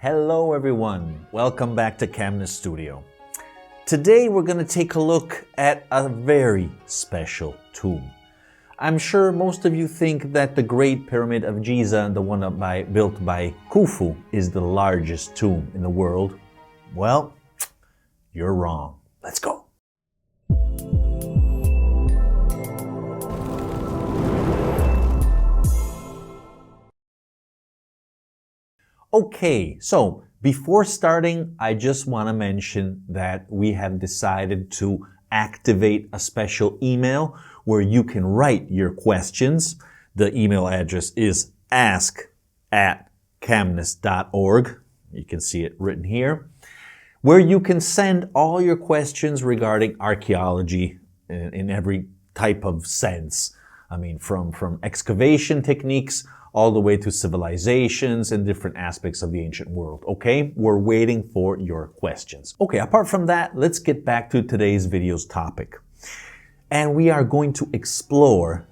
Hello everyone, welcome back to CAMNES Studio. Today we're going to take a look at a very special tomb. I'm sure most of you think that the Great Pyramid of Giza, the one built by Khufu, is the largest tomb in the world. Well, you're wrong. Let's go. Okay, so before starting, I just want to mention that we have decided to activate a special email where you can write your questions. The email address is ask@camnes.org. You can see it written here, where you can send all your questions regarding archaeology in every type of sense. I mean, from excavation techniques all the way to civilizations and different aspects of the ancient world, okay? We're waiting for your questions. Okay, apart from that, let's get back to today's video's topic. And we are going to explore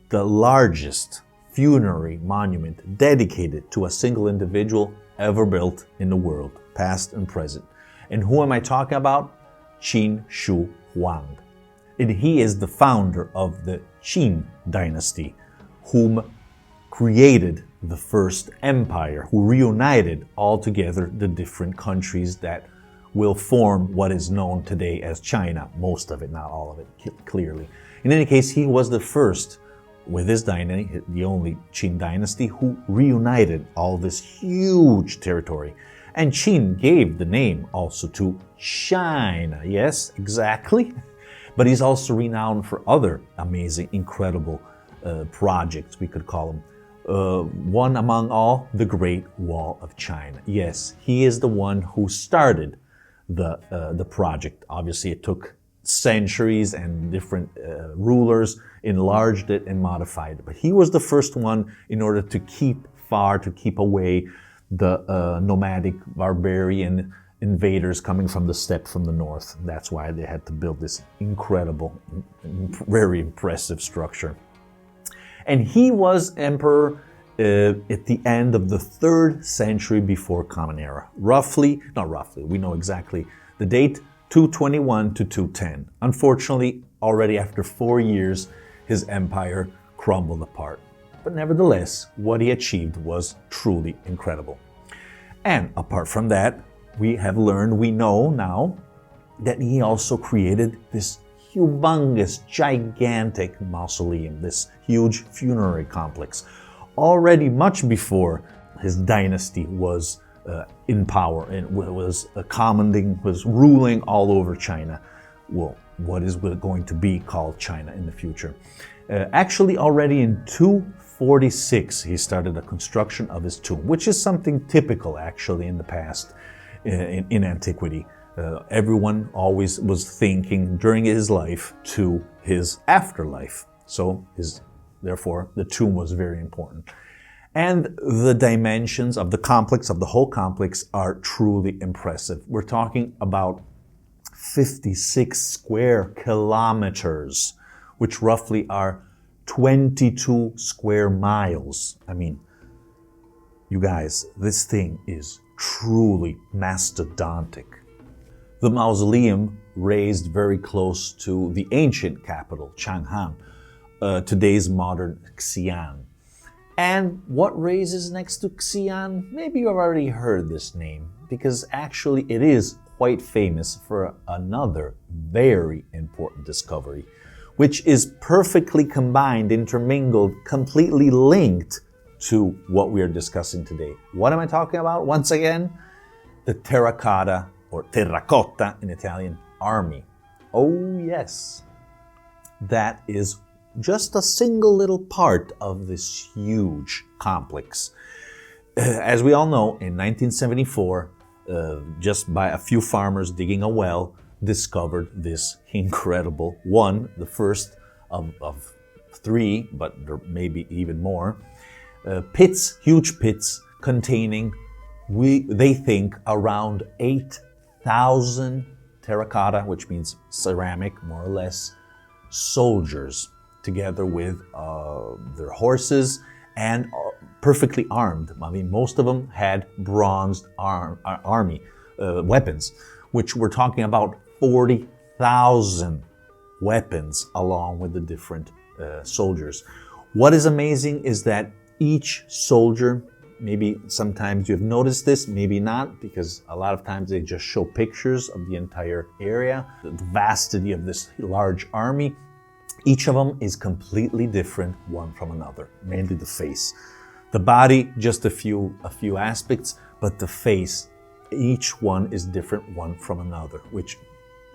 the largest funerary monument dedicated to a single individual ever built in the world, past and present. And who am I talking about? Qin Shi Huang. And he is the founder of the Qin dynasty, whom created the first empire, who reunited all together the different countries that will form what is known today as China. Most of it, not all of it, clearly. In any case, he was the first with his dynasty, the only Qin dynasty, who reunited all this huge territory. And Qin gave the name also to China. Yes, exactly. But he's also renowned for other amazing, incredible projects, we could call them. One among all, the Great Wall of China. Yes, he is the one who started the project. Obviously, it took centuries and different rulers enlarged it and modified it. But he was the first one in order to keep away the nomadic barbarian invaders coming from the steppe from the north. That's why they had to build this incredible, very impressive structure. And he was emperor at the end of the 3rd century before Common Era. We know exactly the date, 221 to 210. Unfortunately, already after 4 years, his empire crumbled apart. But nevertheless, what he achieved was truly incredible. And apart from that, we know now that he also created this humongous, gigantic mausoleum, this huge funerary complex, already much before his dynasty was in power and was ruling all over China. Well, what is going to be called China in the future. Actually, already in 246, he started the construction of his tomb, which is something typical actually in the past, in antiquity. Everyone always was thinking during his life to his afterlife. So therefore, the tomb was very important. And the dimensions of the complex, of the whole complex, are truly impressive. We're talking about 56 square kilometers, which roughly are 22 square miles. I mean, you guys, this thing is truly mastodontic. The mausoleum raised very close to the ancient capital, Chang'an, today's modern Xi'an. And what raises next to Xi'an? Maybe you've already heard this name, because actually it is quite famous for another very important discovery, which is perfectly combined, intermingled, completely linked to what we are discussing today. What am I talking about? Once again, the terracotta, or terracotta in Italian, army. Oh yes, that is just a single little part of this huge complex. As we all know, in 1974, just by a few farmers digging a well, discovered this incredible one, the first of 3, but there may be even more, huge pits containing, they think, around 8,000 terracotta, which means ceramic, more or less, soldiers, together with their horses and perfectly armed. I mean, most of them had bronzed army weapons, which we're talking about 40,000 weapons along with the different soldiers. What is amazing is that each soldier, maybe sometimes you've noticed this, maybe not, because a lot of times they just show pictures of the entire area, the vastity of this large army. Each of them is completely different one from another, mainly the face. The body, just a few aspects, but the face, each one is different one from another, which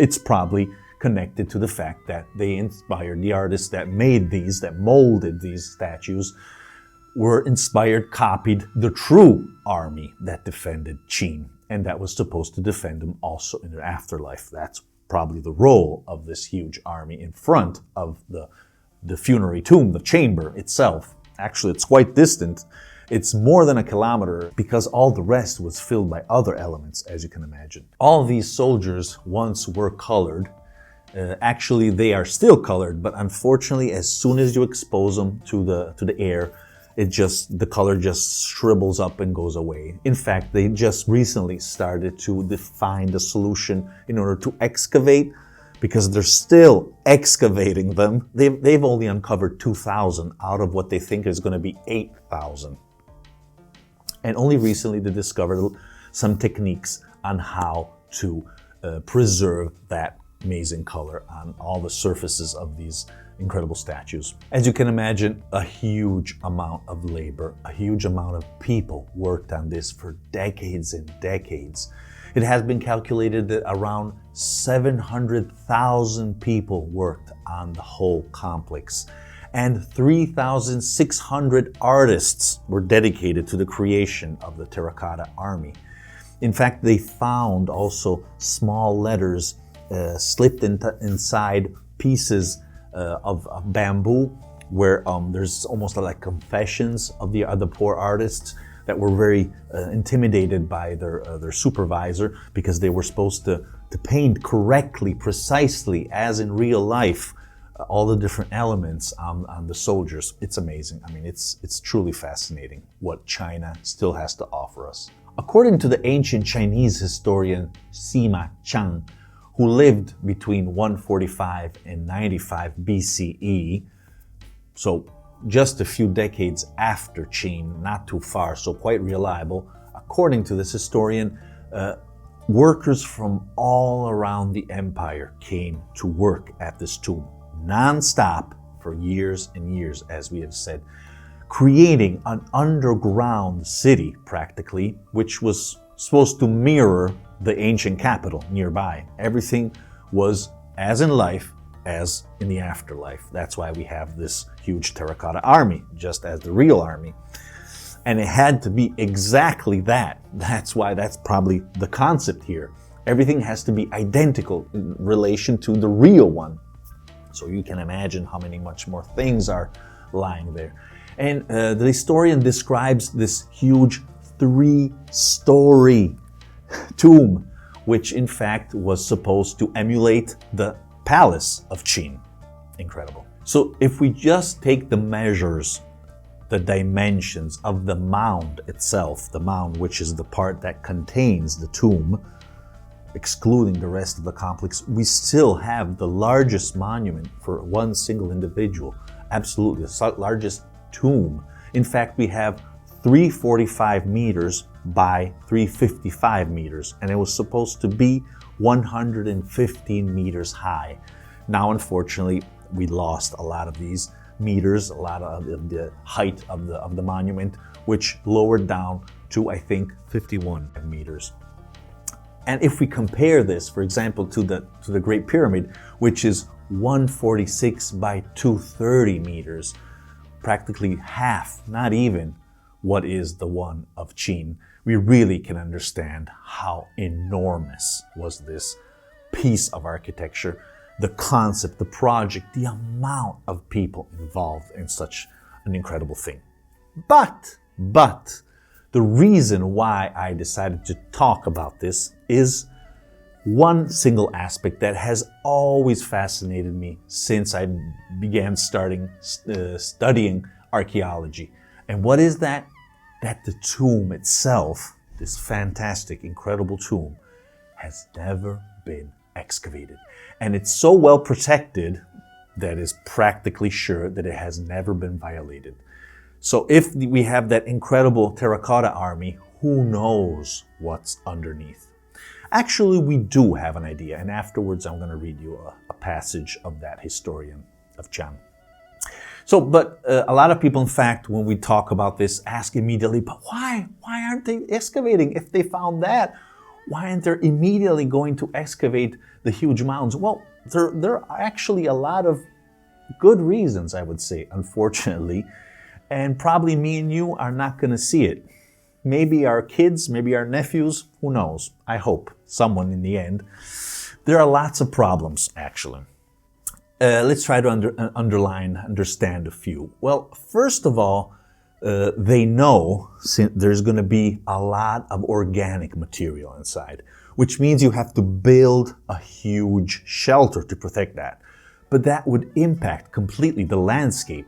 it's probably connected to the fact that they inspired the artists that made these, that molded these statues, were inspired, copied the true army that defended Qin, and that was supposed to defend them also in their afterlife. That's probably the role of this huge army in front of the funerary tomb, the chamber itself. Actually, it's quite distant. It's more than a kilometer because all the rest was filled by other elements, as you can imagine. All these soldiers once were colored. Actually, they are still colored, but unfortunately, as soon as you expose them to the air, the color just shrivels up and goes away. In fact, they just recently started to find a solution in order to excavate, because they're still excavating them. They've only uncovered 2,000 out of what they think is going to be 8,000. And only recently they discovered some techniques on how to preserve that amazing color on all the surfaces of these incredible statues. As you can imagine, a huge amount of labor, a huge amount of people worked on this for decades and decades. It has been calculated that around 700,000 people worked on the whole complex, and 3,600 artists were dedicated to the creation of the Terracotta Army. In fact, they found also small letters slipped inside pieces of bamboo, where there's almost like confessions of the other poor artists that were very intimidated by their supervisor, because they were supposed to paint correctly, precisely, as in real life, all the different elements on the soldiers. It's amazing. I mean, it's truly fascinating what China still has to offer us. According to the ancient Chinese historian Sima Qiang, who lived between 145 and 95 BCE, so just a few decades after Qin, not too far, so quite reliable. According to this historian, workers from all around the empire came to work at this tomb, non-stop for years and years, as we have said, creating an underground city, practically, which was supposed to mirror the ancient capital nearby. Everything was as in life, as in the afterlife. That's why we have this huge Terracotta Army, just as the real army. And it had to be exactly that. That's why that's probably the concept here. Everything has to be identical in relation to the real one. So you can imagine how many much more things are lying there. And the historian describes this huge 3-story tomb, which in fact was supposed to emulate the palace of Qin. Incredible. So if we just take the measures, the dimensions of the mound itself, the mound, which is the part that contains the tomb, excluding the rest of the complex, we still have the largest monument for one single individual. Absolutely, the largest tomb. In fact, we have 345 meters by 355 meters, and it was supposed to be 115 meters high. Now, unfortunately, we lost a lot of these meters, a lot of the height of the monument, which lowered down to, I think, 51 meters. And if we compare this, for example, to the Great Pyramid, which is 146 by 230 meters, practically half, not even, what is the one of Qin, we really can understand how enormous was this piece of architecture, the concept, the project, the amount of people involved in such an incredible thing. But the reason why I decided to talk about this is one single aspect that has always fascinated me since I began studying archaeology. And what is that? that the tomb itself, this fantastic, incredible tomb, has never been excavated. And it's so well protected that it's practically sure that it has never been violated. So if we have that incredible Terracotta Army, who knows what's underneath? Actually, we do have an idea, and afterwards I'm going to read you a passage of that historian of Xi'an. So, but a lot of people, in fact, when we talk about this, ask immediately, but why? Why aren't they excavating? If they found that, why aren't they immediately going to excavate the huge mounds? Well, there are actually a lot of good reasons, I would say, unfortunately, and probably me and you are not going to see it. Maybe our kids, maybe our nephews, who knows? I hope someone in the end. There are lots of problems, actually. Let's try to understand a few. Well, first of all, they know there's going to be a lot of organic material inside, which means you have to build a huge shelter to protect that. But that would impact completely the landscape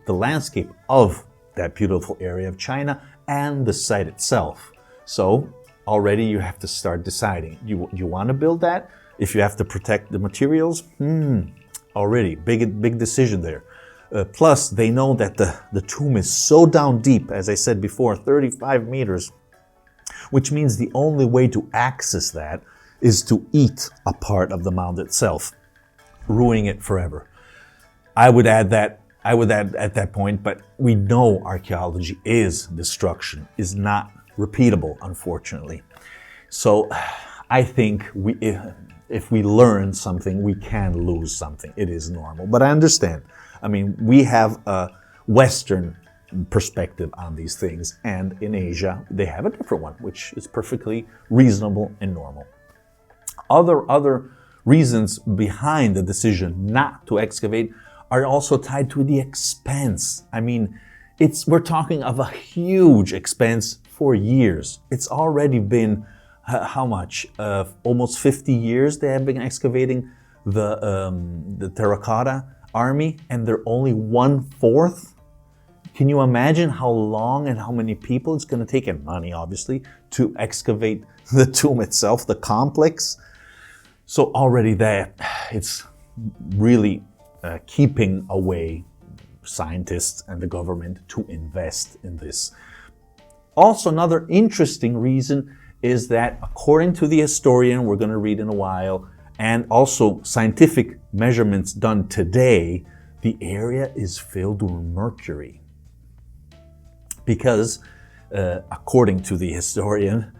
of that beautiful area of China and the site itself. So already you have to start deciding, you want to build that? If you have to protect the materials, already big decision there. Plus, they know that the tomb is so down deep, as I said before, 35 meters, which means the only way to access that is to eat a part of the mound itself, ruining it forever. I would add at that point, but we know archaeology is destruction, is not repeatable, unfortunately. So I think if we learn something, we can lose something. It is normal. But I understand. I mean, we have a Western perspective on these things, and in Asia, they have a different one, which is perfectly reasonable and normal. Other reasons behind the decision not to excavate are also tied to the expense. I mean, we're talking of a huge expense for years. It's already been how much? Almost 50 years they have been excavating the Terracotta Army, and they're only 1/4. Can you imagine how long and how many people it's going to take, and money obviously, to excavate the tomb itself, the complex? So already that, it's really keeping away scientists and the government to invest in this. Also, another interesting reason is that according to the historian we're going to read in a while, and also scientific measurements done today, the area is filled with mercury. Because according to the historian,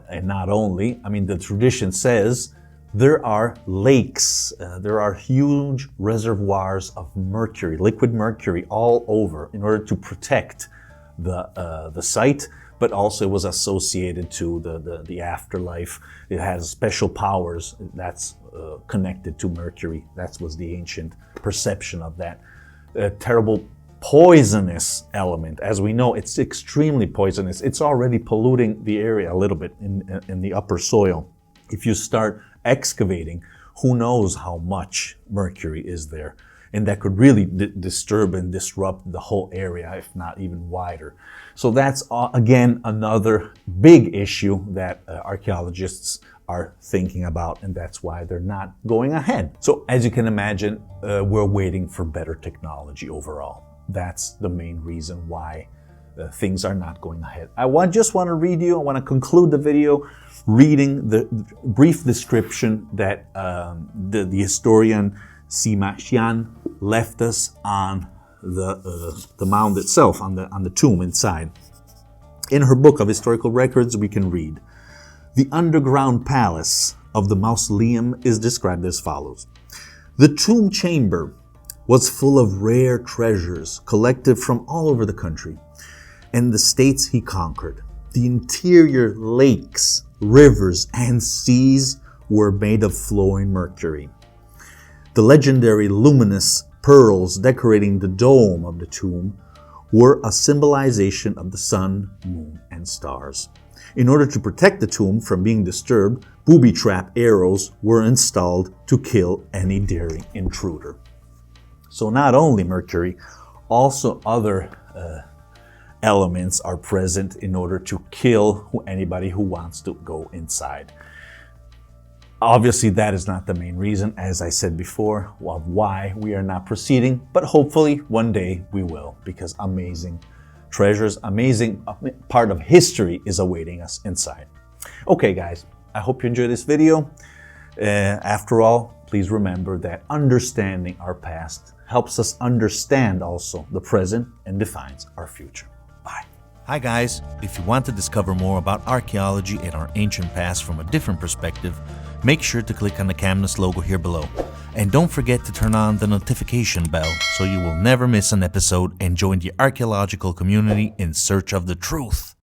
and not only, I mean, the tradition says there are lakes, there are huge reservoirs of mercury, liquid mercury all over in order to protect the site, but also it was associated to the afterlife. It has special powers that's connected to mercury. That was the ancient perception of that. Terrible poisonous element. As we know, it's extremely poisonous. It's already polluting the area a little bit in the upper soil. If you start excavating, who knows how much mercury is there. And that could really disturb and disrupt the whole area, if not even wider. So that's, again, another big issue that archaeologists are thinking about, and that's why they're not going ahead. So as you can imagine, we're waiting for better technology overall. That's the main reason why things are not going ahead. I just want to read you, I want to conclude the video reading the brief description that the historian Sima Xi'an left us on the mound itself, on the tomb inside. In her book of historical records, we can read, "The underground palace of the mausoleum is described as follows. The tomb chamber was full of rare treasures collected from all over the country and the states he conquered. The interior lakes, rivers, and seas were made of flowing mercury. The legendary luminous pearls decorating the dome of the tomb were a symbolization of the sun, moon, and stars. In order to protect the tomb from being disturbed, booby trap arrows were installed to kill any daring intruder." So not only mercury, also other elements are present in order to kill anybody who wants to go inside. Obviously, that is not the main reason, as I said before, of why we are not proceeding, but hopefully one day we will, because amazing treasures, amazing part of history is awaiting us inside. Okay, guys, I hope you enjoyed this video. After all, please remember that understanding our past helps us understand also the present and defines our future. Bye. Hi guys, if you want to discover more about archaeology and our ancient past from a different perspective, make sure to click on the CAMNES logo here below. And don't forget to turn on the notification bell so you will never miss an episode and join the archaeological community in search of the truth.